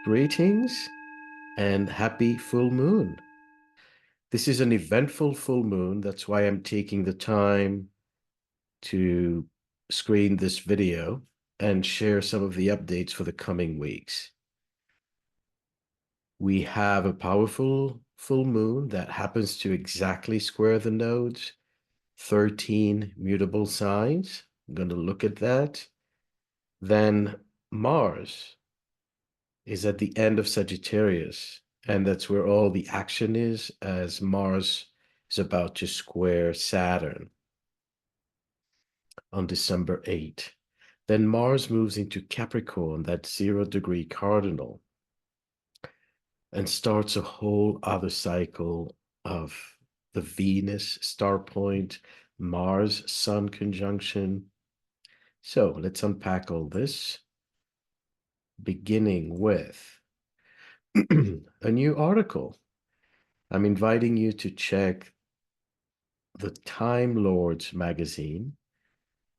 Greetings and happy full moon. This is an eventful full moon. That's why I'm taking the time to screen this video and share some of the updates for the coming weeks. We have a powerful full moon that happens to exactly square the nodes, 13 mutable signs. I'm going to look at that. Then Mars is at the end of Sagittarius, and that's where all the action is, as Mars is about to square Saturn on December 8th. Then Mars moves into Capricorn, that 0-degree cardinal, and starts a whole other cycle of the Venus star point, Mars Sun conjunction. So let's unpack all this, beginning with a new article. I'm inviting you to check the Time Lords magazine.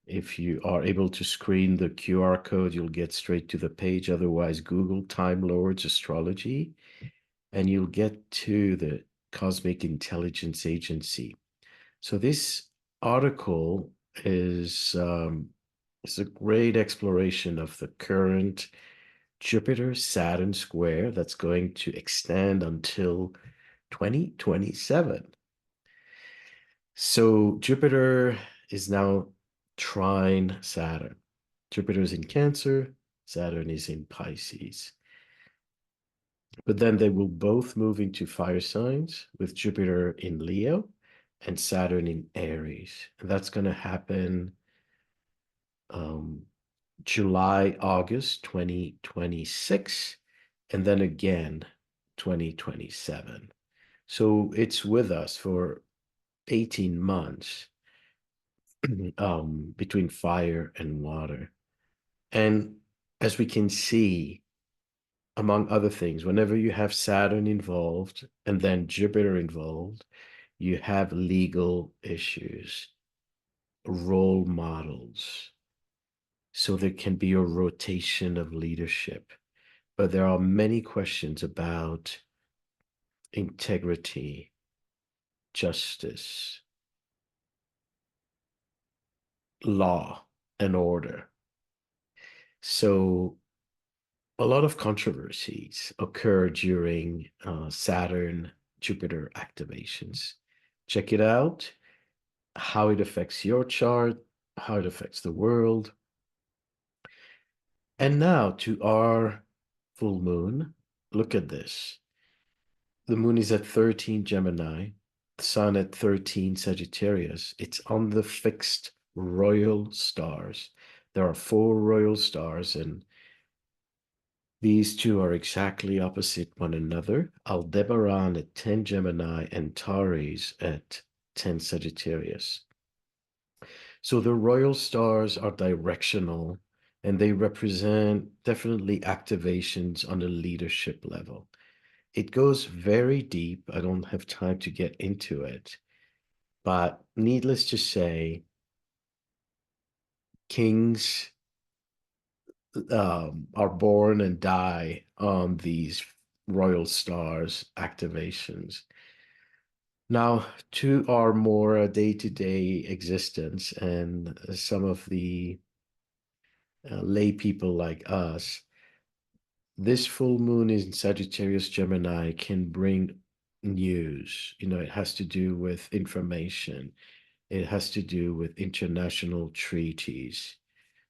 If you are able to screen the QR code, you'll get straight to the page. Otherwise, Google Time Lords Astrology, and you'll get to the Cosmic Intelligence Agency. So this article is a great exploration of the current Jupiter-Saturn square that's going to extend until 2027. So Jupiter is now trine Saturn. Jupiter is in Cancer, Saturn is in Pisces. But then they will both move into fire signs with Jupiter in Leo and Saturn in Aries. And that's going to happen July, August 2026, and then again 2027. So it's with us for 18 months between fire and water. And as we can see, among other things, whenever you have Saturn involved and then Jupiter involved, you have legal issues, role models. So there can be a rotation of leadership. But there are many questions about integrity, justice, law, and order. So a lot of controversies occur during Saturn Jupiter activations. Check it out, how it affects your chart, how it affects the world. And now to our full moon. Look at this. The moon is at 13 Gemini, the sun at 13 Sagittarius. It's on the fixed royal stars. There are 4 royal stars, and these two are exactly opposite one another. Aldebaran at 10 Gemini and Taurus at 10 Sagittarius. So the royal stars are directional, and they represent definitely activations on a leadership level. It goes very deep. I don't have time to get into it, but needless to say, kings are born and die on these royal stars activations. Now, to our more day-to-day existence and some of the lay people like us, this full moon in Sagittarius Gemini can bring news. It has to do with information. It has to do with international treaties.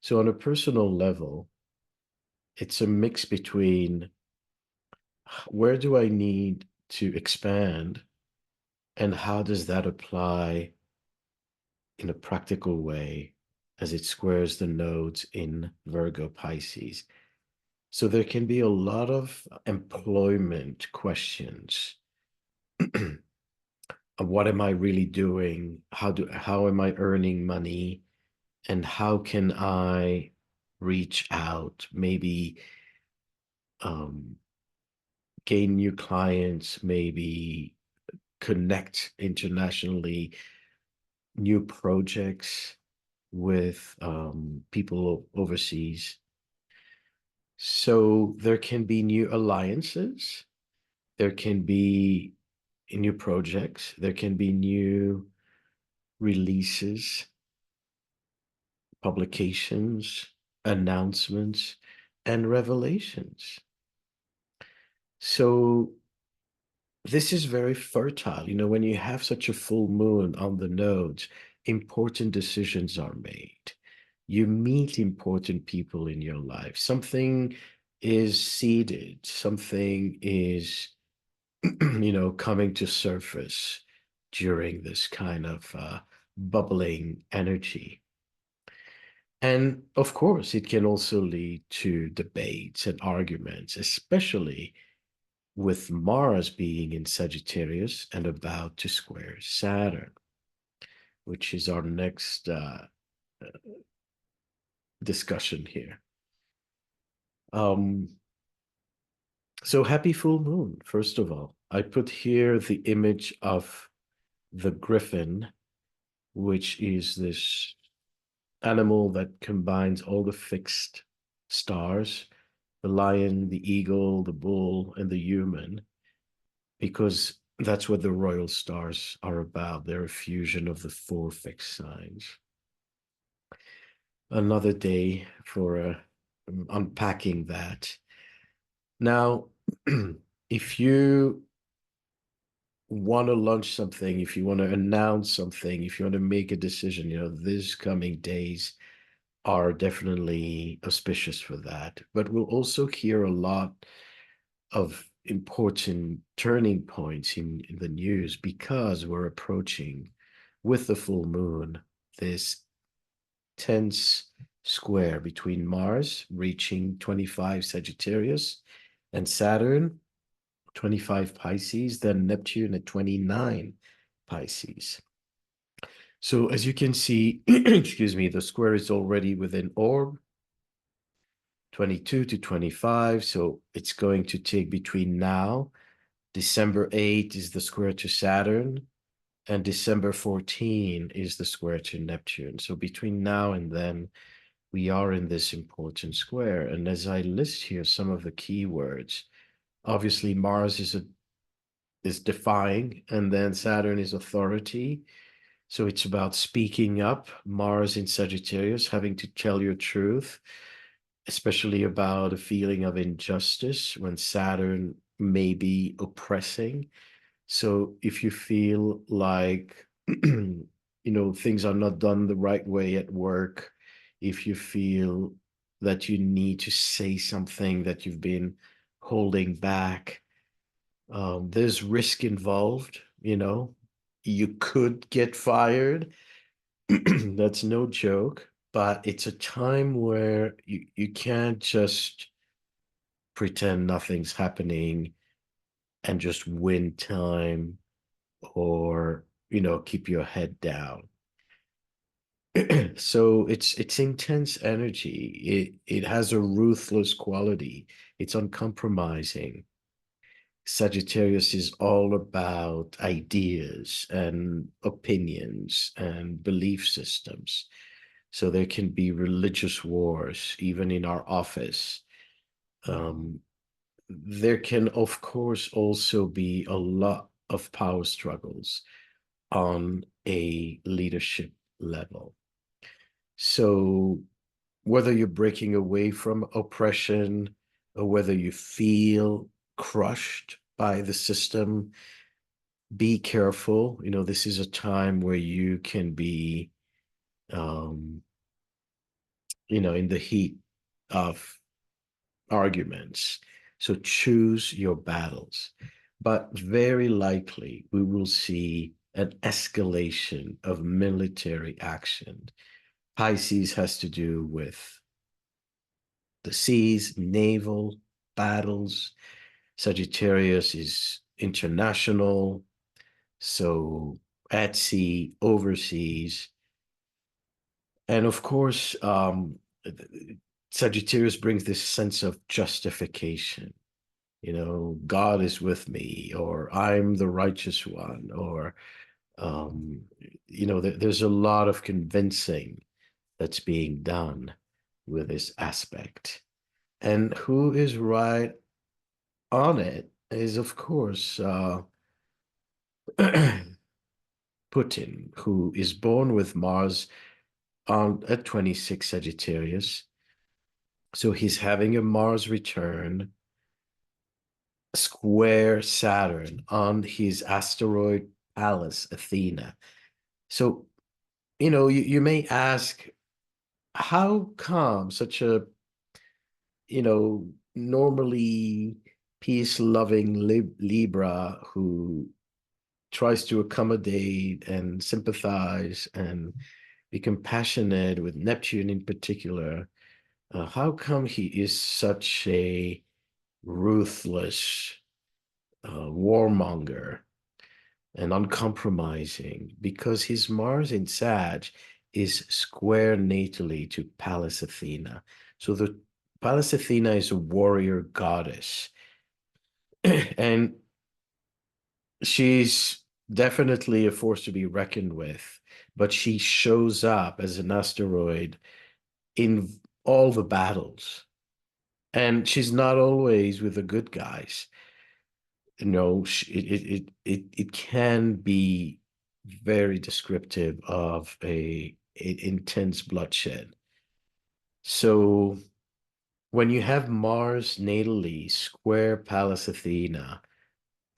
So on a personal level, it's a mix between where do I need to expand and how does that apply in a practical way as it squares the nodes in Virgo Pisces. So there can be a lot of employment questions. What am I really doing? How am I earning money? And how can I reach out, maybe gain new clients, maybe connect internationally, new projects with people overseas. So there can be new alliances, there can be new projects, there can be new releases, publications, announcements, and revelations. So this is very fertile. You know, when you have such a full moon on the nodes, important decisions are made. You meet important people in your life. Something is seeded, something is, coming to surface during this kind of bubbling energy. And of course, it can also lead to debates and arguments, especially with Mars being in Sagittarius and about to square Saturn, which is our next discussion here. Um, so happy full moon, first of all. I put here the image of the griffin, which is this animal that combines all the fixed stars, the lion, the eagle, the bull, and the human, because that's what the royal stars are about. They're a fusion of the four fixed signs. Another day for unpacking that. Now, if you want to launch something, if you want to announce something, if you want to make a decision, these coming days are definitely auspicious for that. But we'll also hear a lot of important turning points in the news because we're approaching with the full moon this tense square between Mars reaching 25 Sagittarius and Saturn 25 Pisces, then Neptune at 29 Pisces. So as you can see, excuse me, the square is already within orb, 22 to 25. So it's going to take between now, December 8 is the square to Saturn, and December 14 is the square to Neptune. So between now and then, we are in this important square. And as I list here some of the keywords, obviously Mars is defying, and then Saturn is authority. So it's about speaking up. Mars in Sagittarius, having to tell your truth, especially about a feeling of injustice when Saturn may be oppressing. So if you feel like, things are not done the right way at work, if you feel that you need to say something that you've been holding back, there's risk involved, you could get fired. That's no joke, but it's a time where you can't just pretend nothing's happening and just win time or, keep your head down. So it's intense energy. It has a ruthless quality. It's uncompromising. Sagittarius is all about ideas and opinions and belief systems. So there can be religious wars, even in our office. Um, there can, of course, also be a lot of power struggles on a leadership level. So whether you're breaking away from oppression or whether you feel crushed by the system, be careful. This is a time where you can be, um, in the heat of arguments. So choose your battles. But very likely we will see an escalation of military action. Pisces has to do with the seas, naval battles. Sagittarius is international, so at sea, overseas. And of course, Sagittarius brings this sense of justification. God is with me, or I'm the righteous one, or, there's a lot of convincing that's being done with this aspect. And who is right on it is, of course, Putin, who is born with Mars on at 26 Sagittarius. So he's having a Mars return square Saturn on his asteroid Pallas Athena. So, you may ask, how come such a, normally peace-loving Libra who tries to accommodate and sympathize and be compassionate with Neptune in particular, how come he is such a ruthless warmonger and uncompromising? Because his Mars in Sag is square natally to Pallas Athena. So the Pallas Athena is a warrior goddess, and she's definitely a force to be reckoned with, but she shows up as an asteroid in all the battles. And she's not always with the good guys. It can be very descriptive of a intense bloodshed. So when you have Mars natally square Pallas Athena,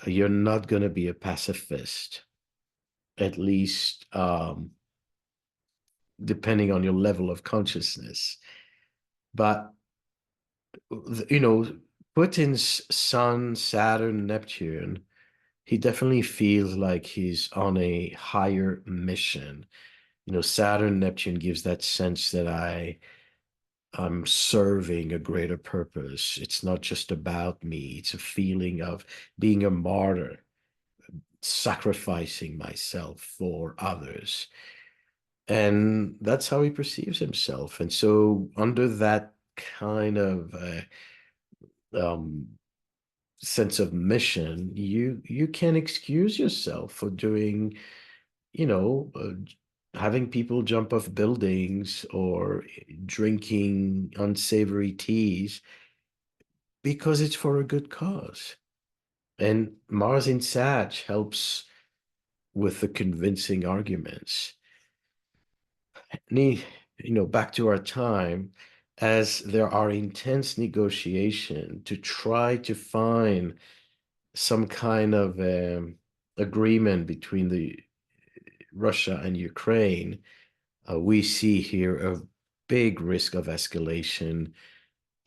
you're not going to be a pacifist, at least depending on your level of consciousness. But you know, Putin's Sun, Saturn, Neptune, he definitely feels like he's on a higher mission. Saturn, Neptune gives that sense that I'm serving a greater purpose. It's not just about me. It's a feeling of being a martyr, sacrificing myself for others. And that's how he perceives himself. And so under that kind of um, sense of mission, you can excuse yourself for doing, having people jump off buildings or drinking unsavory teas because it's for a good cause. And Mars in Sag helps with the convincing arguments. Back to our time, as there are intense negotiation to try to find some kind of agreement between the Russia and Ukraine, we see here a big risk of escalation,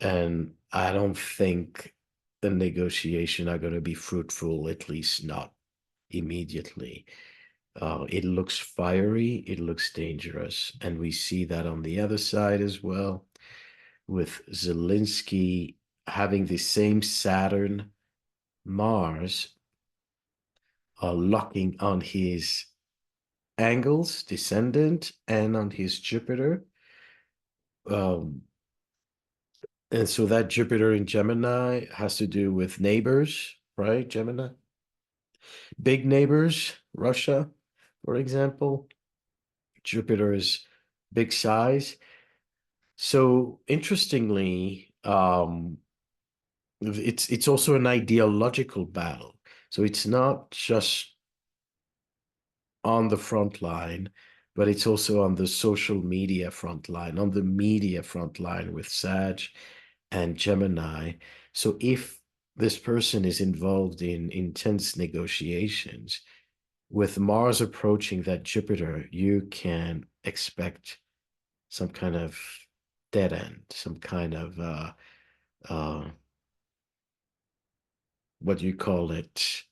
and I don't think the negotiation are going to be fruitful, at least not immediately. It looks fiery, it looks dangerous, and we see that on the other side as well, with Zelensky having the same Saturn Mars locking on his angles, descendant, and on his Jupiter. Um, and so that Jupiter in Gemini has to do with neighbors, right? Gemini. Big neighbors, Russia, for example. Jupiter is big size. So interestingly, it's also an ideological battle. So it's not just on the front line, but it's also on the social media front line, on the media front line with Sag and Gemini. So if this person is involved in intense negotiations, with Mars approaching that Jupiter, you can expect some kind of dead end, some kind of uh, what do you call it?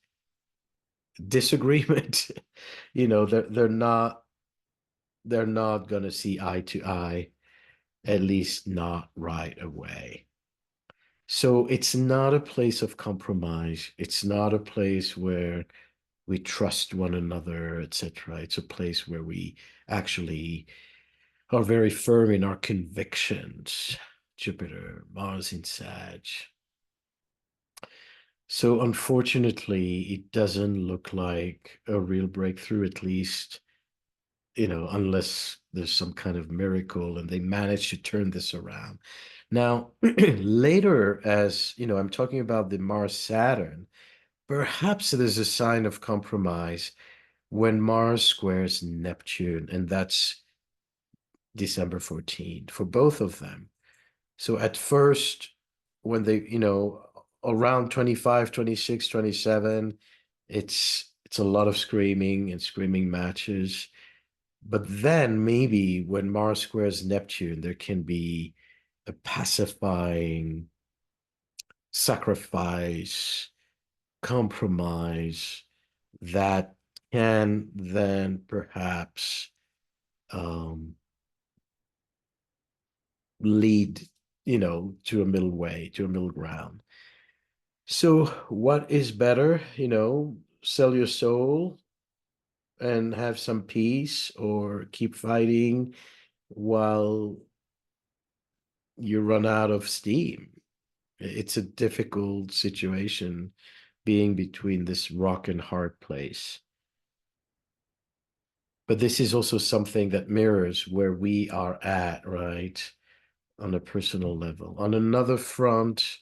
Disagreement. They're not going to see eye to eye, at least not right away. So it's not a place of compromise. It's not a place where we trust one another, etc. It's a place where we actually are very firm in our convictions. Jupiter, Mars in Sag. So unfortunately, it doesn't look like a real breakthrough, at least, unless there's some kind of miracle and they managed to turn this around. Now, later, as you know, I'm talking about the Mars Saturn, perhaps there's a sign of compromise when Mars squares Neptune, and that's December 14th for both of them. So at first, when they, around 25, 26, 27, it's a lot of screaming and screaming matches. But then maybe when Mars squares Neptune, there can be a pacifying sacrifice, compromise that can then perhaps um, lead, to a middle way, to a middle ground. So, what is better, sell your soul and have some peace, or keep fighting while you run out of steam? It's a difficult situation being between this rock and hard place. But this is also something that mirrors where we are at, right? On a personal level. On another front,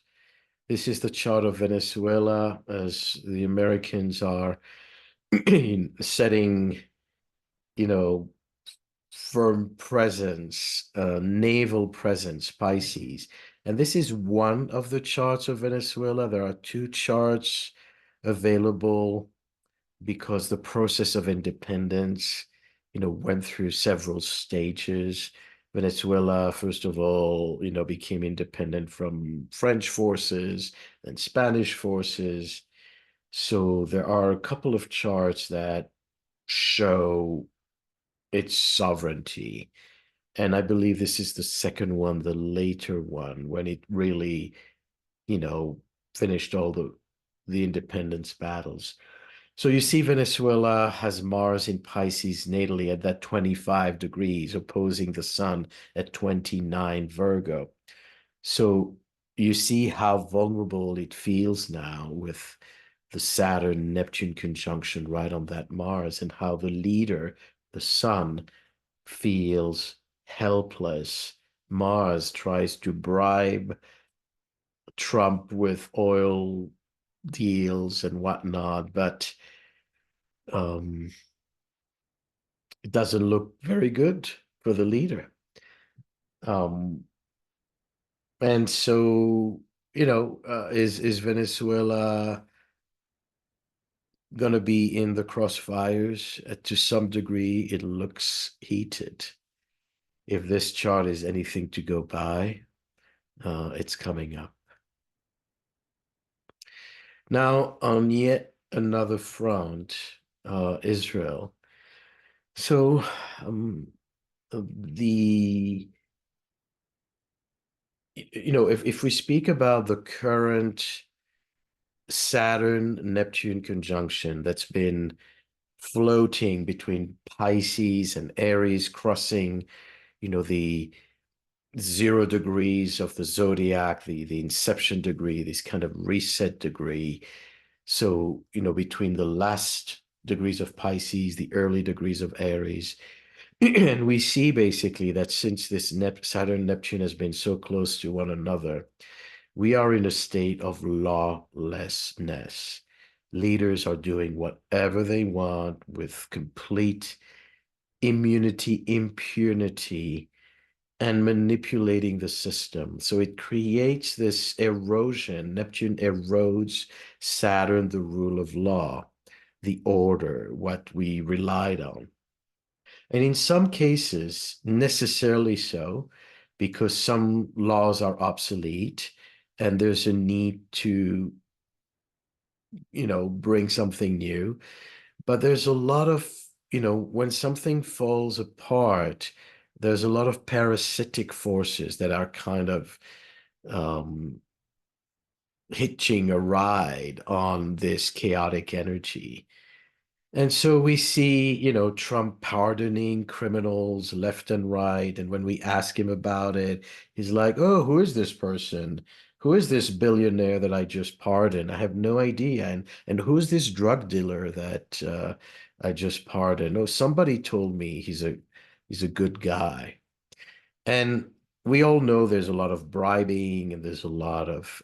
this is the chart of Venezuela as the Americans are setting, you know, firm presence, naval presence, Pisces. And this is one of the charts of Venezuela. There are two charts available because the process of independence, went through several stages. Venezuela, first of all, became independent from French forces and Spanish forces. So there are a couple of charts that show its sovereignty. And I believe this is the second one, the later one, when it really, you know, finished all the independence battles. So you see, Venezuela has Mars in Pisces natally at that 25 degrees, opposing the Sun at 29 Virgo. So you see how vulnerable it feels now with the Saturn Neptune conjunction right on that Mars, and how the leader, the Sun, feels helpless. Mars tries to bribe Trump with oil deals and whatnot, but um, it doesn't look very good for the leader. Um, and so, is Venezuela going to be in the crossfires? To some degree, it looks heated. If this chart is anything to go by, it's coming up. Now, on yet another front, Israel. So, the if we speak about the current Saturn Neptune conjunction that's been floating between Pisces and Aries, crossing, the 0 degrees of the zodiac, the inception degree, this kind of reset degree. So, between the last degrees of Pisces, the early degrees of Aries. And we see basically that since this Saturn Neptune has been so close to one another, we are in a state of lawlessness. Leaders are doing whatever they want with complete immunity, impunity, and manipulating the system. So it creates this erosion. Neptune erodes Saturn, the rule of law, the order, what we relied on. And in some cases, necessarily so, because some laws are obsolete and there's a need to, bring something new. But there's a lot of, when something falls apart, there's a lot of parasitic forces that are kind of um, hitching a ride on this chaotic energy. And so we see, Trump pardoning criminals left and right. And when we ask him about it, he's like, oh, who is this person? Who is this billionaire that I just pardoned? I have no idea. And who's this drug dealer that I just pardoned? Oh, somebody told me he's a He's a good guy. And we all know there's a lot of bribing and there's a lot of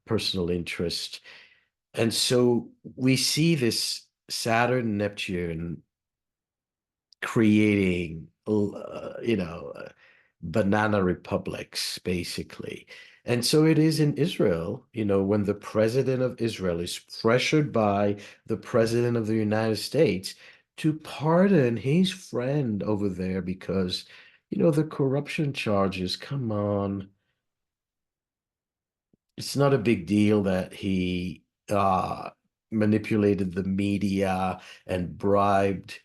personal interest. And so we see this Saturn Neptune creating, banana republics, basically. And so it is in Israel, when the president of Israel is pressured by the president of the United States to pardon his friend over there because, the corruption charges, come on. It's not a big deal that he manipulated the media and bribed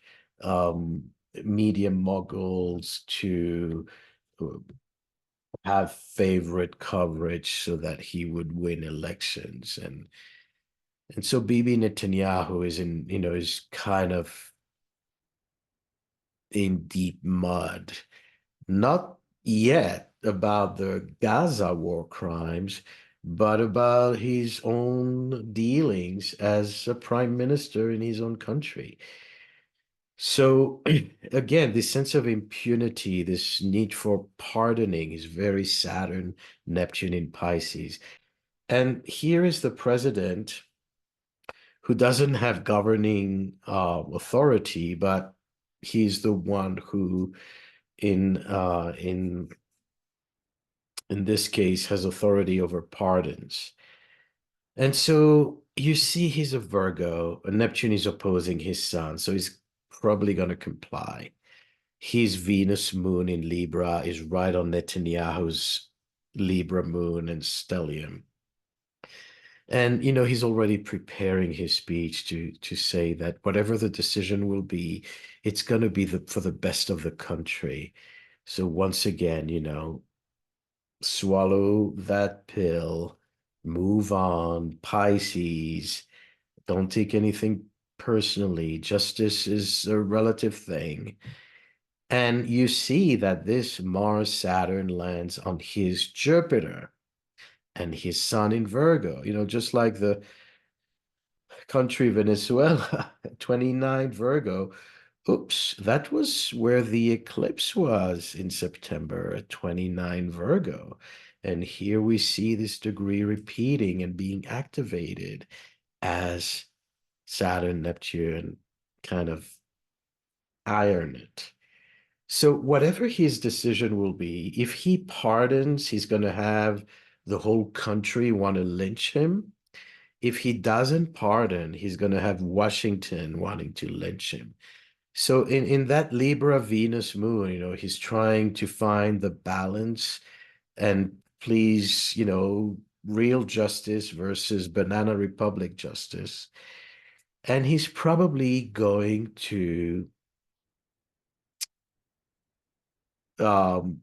media moguls to uh, have favorite coverage so that he would win elections. And so Bibi Netanyahu is kind of in deep mud. Not yet about the Gaza war crimes, but about his own dealings as a prime minister in his own country. So, again, this sense of impunity, this need for pardoning is very Saturn, Neptune in Pisces. And here is the president who doesn't have governing authority, but he's the one who in this case has authority over pardons. And so you see he's a Virgo, and Neptune is opposing his sun, so he's probably going to comply. His Venus moon in Libra is right on Netanyahu's Libra moon and stellium. And he's already preparing his speech to say that whatever the decision will be, it's going to be for the best of the country. So once again, swallow that pill, move on, Pisces. Don't take anything personally. Justice is a relative thing. And you see that this Mars Saturn lands on his Jupiter and his sun in Virgo, just like the country Venezuela, 29 Virgo. Oops, that was where the eclipse was in September at 29 Virgo. And here we see this degree repeating and being activated as Saturn, Neptune kind of iron it. So, whatever his decision will be, if he pardons, he's going to have the whole country want to lynch him. If he doesn't pardon, he's going to have Washington wanting to lynch him. So in that Libra Venus moon, he's trying to find the balance and please, real justice versus banana republic justice. And he's probably going to um,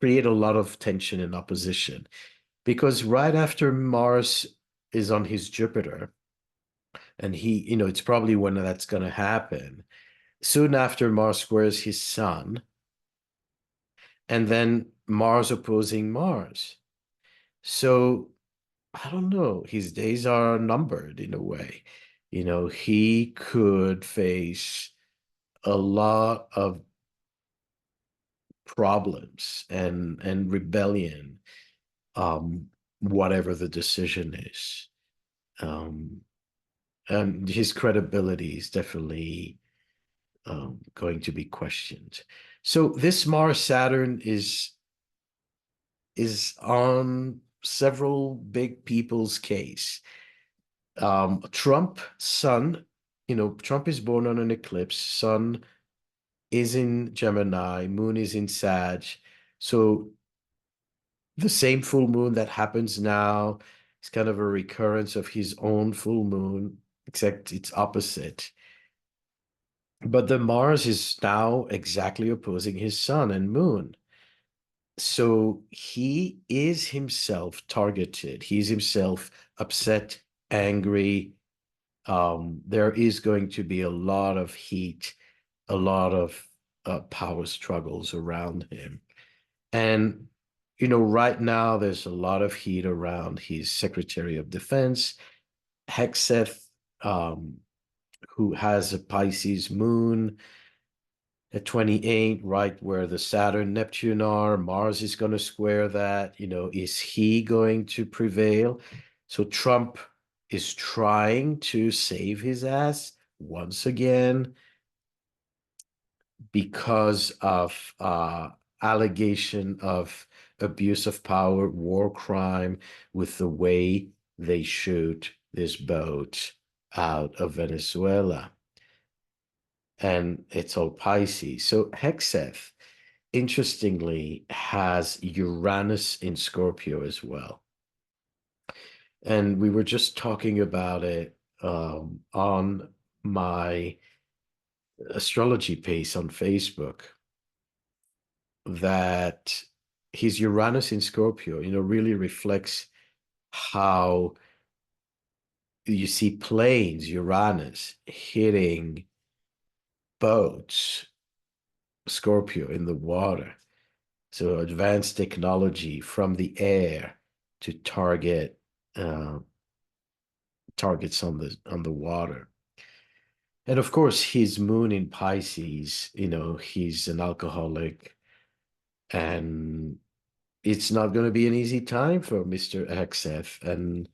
create a lot of tension and opposition because right after Mars is on his Jupiter, and it's probably when that's going to happen. Soon after, Mars squares his sun, and then Mars opposing Mars. So I don't know. His days are numbered in a way. He could face a lot of problems and rebellion, um, whatever the decision is. Um, and his credibility is definitely going to be questioned. So this Mars Saturn is on several big people's case. Trump Sun, Trump is born on an eclipse. Sun is in Gemini, Moon is in Sag. So the same full moon that happens now is kind of a recurrence of his own full moon, except it's opposite. But the Mars is now exactly opposing his sun and moon. So he is himself targeted. He's himself upset, angry. There is going to be a lot of heat, a lot of power struggles around him. And, right now there's a lot of heat around his Secretary of Defense, Hexeth, who has a Pisces moon. at 28, right where the Saturn, Neptune are. Mars is going to square that. Is he going to prevail? So Trump is trying to save his ass once again because of allegation of abuse of power, war crime, with the way they shoot this boat out of Venezuela. And it's all Pisces. So Hexeth, interestingly, has Uranus in Scorpio as well. And we were just talking about it on my astrology page on Facebook, that his Uranus in Scorpio, really reflects how you see planes, Uranus, hitting boats, Scorpio in the water. So advanced technology from the air to uh, targets on the water. And of course, his moon in Pisces, he's an alcoholic, and it's not going to be an easy time for Mr. Hexeth. And,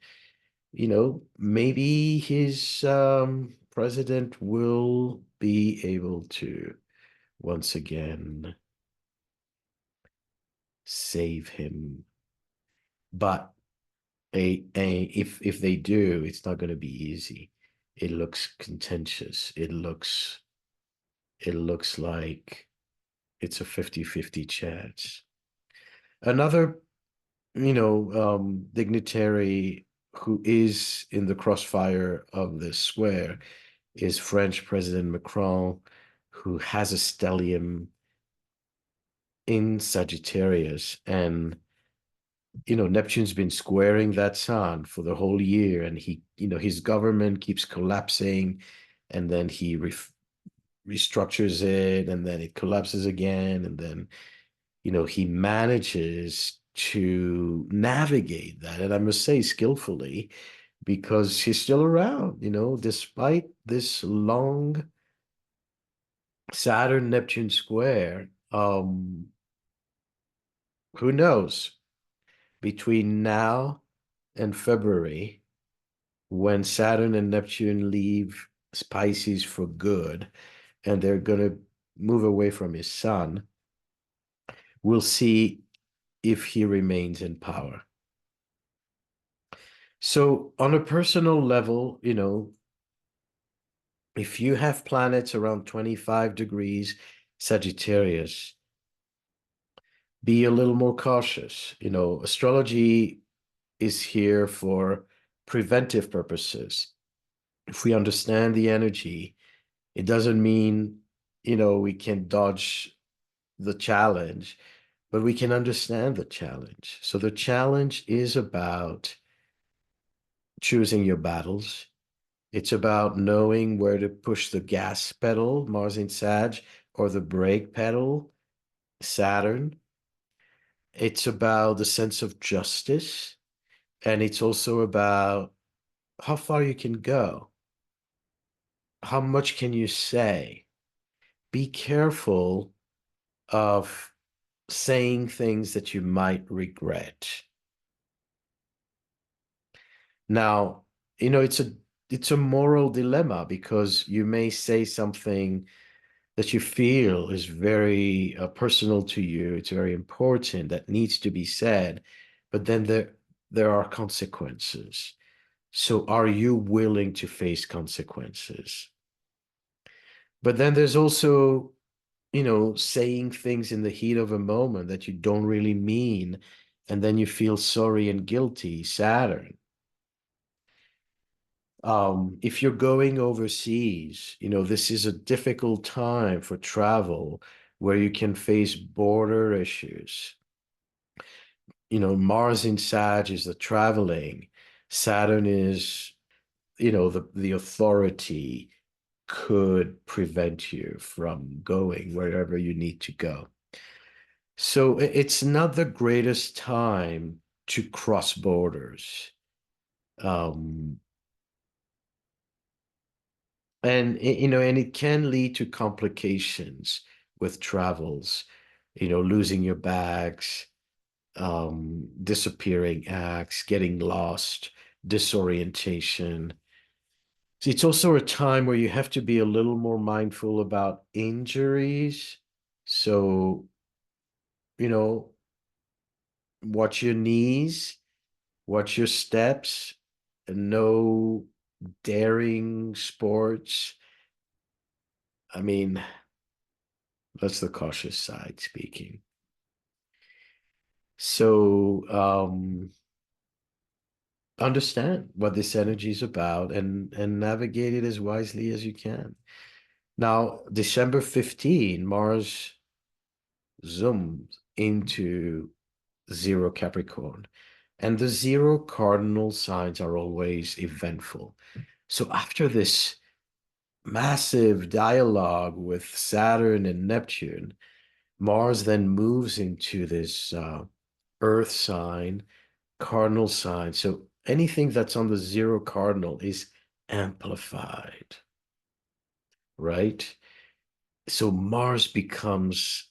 maybe his president will be able to once again save him. But if they do, it's not going to be easy. It looks contentious. It looks like it's a 50-50 chance. Another, dignitary who is in the crossfire of this square is French President Macron, who has a stellium in Sagittarius. And Neptune's been squaring that sun for the whole year, and his government keeps collapsing, and then he restructures it, and then it collapses again, and then he manages to navigate that, and I must say skillfully, because he's still around, despite this long Saturn Neptune square. Who knows? Between now and February, when Saturn and Neptune leave Pisces for good, and they're going to move away from his sun, we'll see if he remains in power. So, on a personal level, if you have planets around 25 degrees Sagittarius, be a little more cautious. Astrology is here for preventive purposes. If we understand the energy, it doesn't mean, we can dodge the challenge, but we can understand the challenge. So the challenge is about choosing your battles. It's about knowing where to push the gas pedal, Mars in Sag, or the brake pedal, Saturn. It's about the sense of justice. And it's also about how far you can go. How much can you say? Be careful of saying things that you might regret. Now, it's a moral dilemma, because you may say something that you feel is very personal to you. It's very important, that needs to be said, but then there are consequences. So are you willing to face consequences? But then there's also, saying things in the heat of a moment that you don't really mean, and then you feel sorry and guilty, Saturn. If you're going overseas, this is a difficult time for travel, where you can face border issues. Mars in Sag is the traveling. Saturn is, the authority could prevent you from going wherever you need to go. So it's not the greatest time to cross borders. Um, and it can lead to complications with travels, losing your bags, disappearing acts, getting lost, disorientation. So it's also a time where you have to be a little more mindful about injuries. So, you know, watch your knees, watch your steps, and no daring sports. I mean, that's the cautious side speaking. So, understand what this energy is about and navigate it as wisely as you can. Now, December 15, Mars zoomed into zero Capricorn, and the zero cardinal signs are always eventful. So after this massive dialogue with Saturn and Neptune, Mars then moves into this Earth sign, cardinal sign. So anything that's on the zero cardinal is amplified, right? So Mars becomes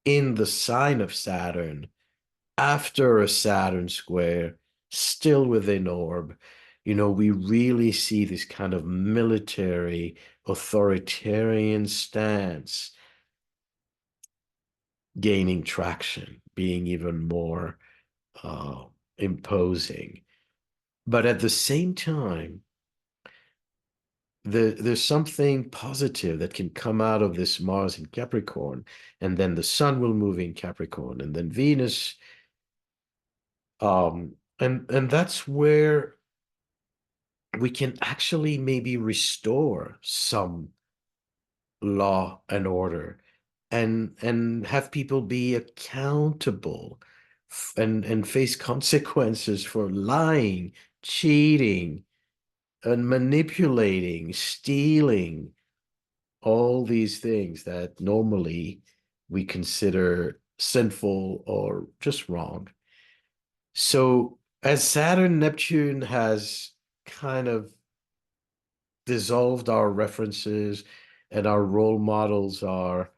in the sign of Saturn after a Saturn square, still within orb. We really see this kind of military authoritarian stance gaining traction, being even more imposing. But at the same time, there's something positive that can come out of this Mars in Capricorn, and then the Sun will move in Capricorn, and then Venus, and that's where we can actually maybe restore some law and order, and have people be accountable and face consequences for lying, cheating, and manipulating, stealing, all these things that normally we consider sinful or just wrong. So as Saturn Neptune has kind of dissolved our references and our role models are,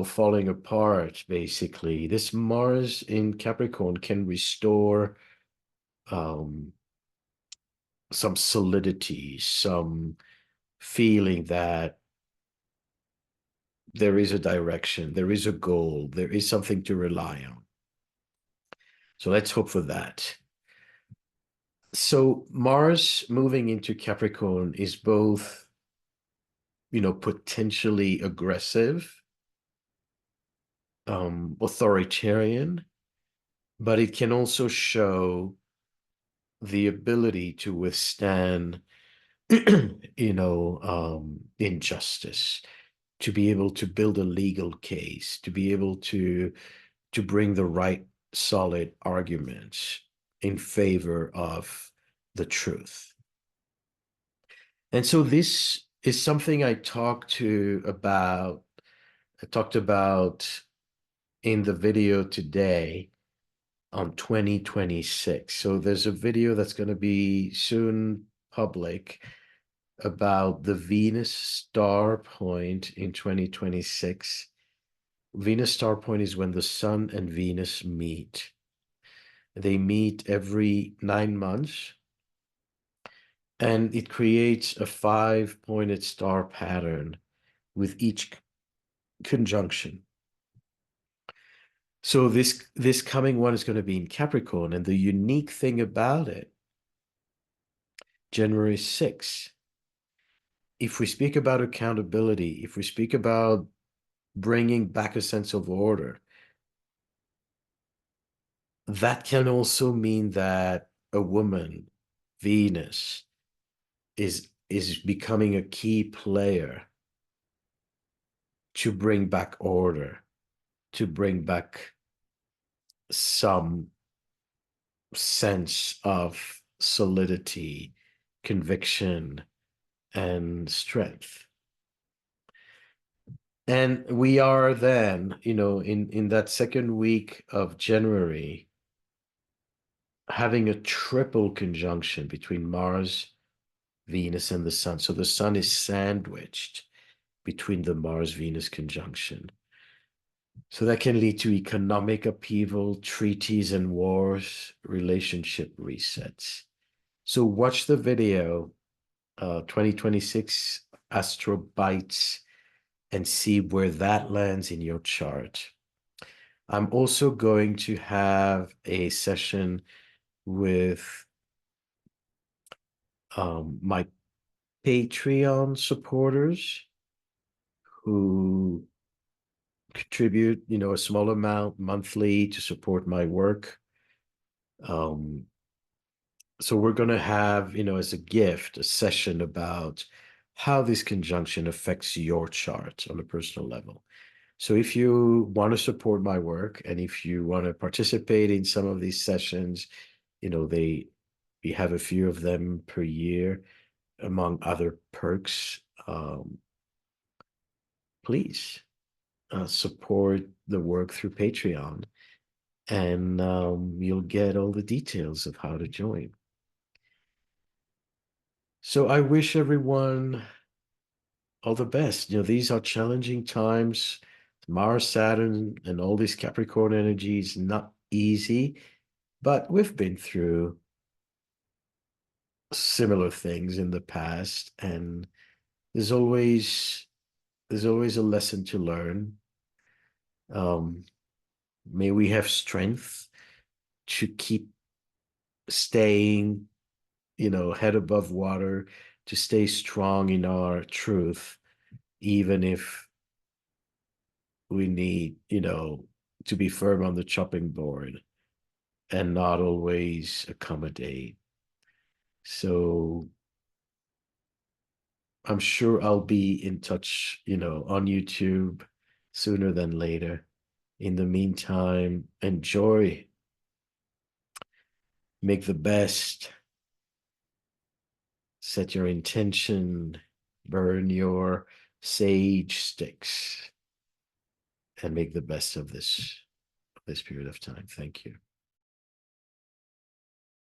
falling apart, basically, this Mars in Capricorn can restore um, some solidity, some feeling that there is a direction, there is a goal, there is something to rely on. So let's hope for that. So Mars moving into Capricorn is both, potentially aggressive, authoritarian, but it can also show the ability to withstand, injustice, to be able to build a legal case, to be able to bring the right solid arguments in favor of the truth. And so this is something I talked about in the video today on 2026. So there's a video that's going to be soon public about the Venus star point in 2026. Venus star point is when the Sun and Venus meet. They meet every 9 months, and it creates a 5-pointed star pattern with each conjunction. So this coming one is going to be in Capricorn, and the unique thing about it, January 6th, if we speak about accountability, if we speak about bringing back a sense of order, that can also mean that a woman, Venus, is becoming a key player to bring back order, to bring back some sense of solidity, conviction, and strength. And we are then, in that second week of January, having a triple conjunction between Mars, Venus, and the Sun. So the Sun is sandwiched between the Mars-Venus conjunction. So that can lead to economic upheaval, treaties and wars, relationship resets. So watch the video, 2026 Astro Bites, and see where that lands in your chart. I'm also going to have a session with my Patreon supporters who contribute, a small amount monthly to support my work. So we're going to have, as a gift, a session about how this conjunction affects your chart on a personal level. So if you want to support my work and if you want to participate in some of these sessions, we have a few of them per year, among other perks. Please support the work through Patreon, and you'll get all the details of how to join. So I wish everyone all the best. These are challenging times. Mars, Saturn, and all these Capricorn energies, not easy, but we've been through similar things in the past, and there's always a lesson to learn. May we have strength to keep staying, head above water, to stay strong in our truth, even if we need, to be firm on the chopping board and not always accommodate. So I'm sure I'll be in touch, on YouTube sooner than later. In the meantime, enjoy, make the best, set your intention, burn your sage sticks, and make the best of this period of time. Thank you.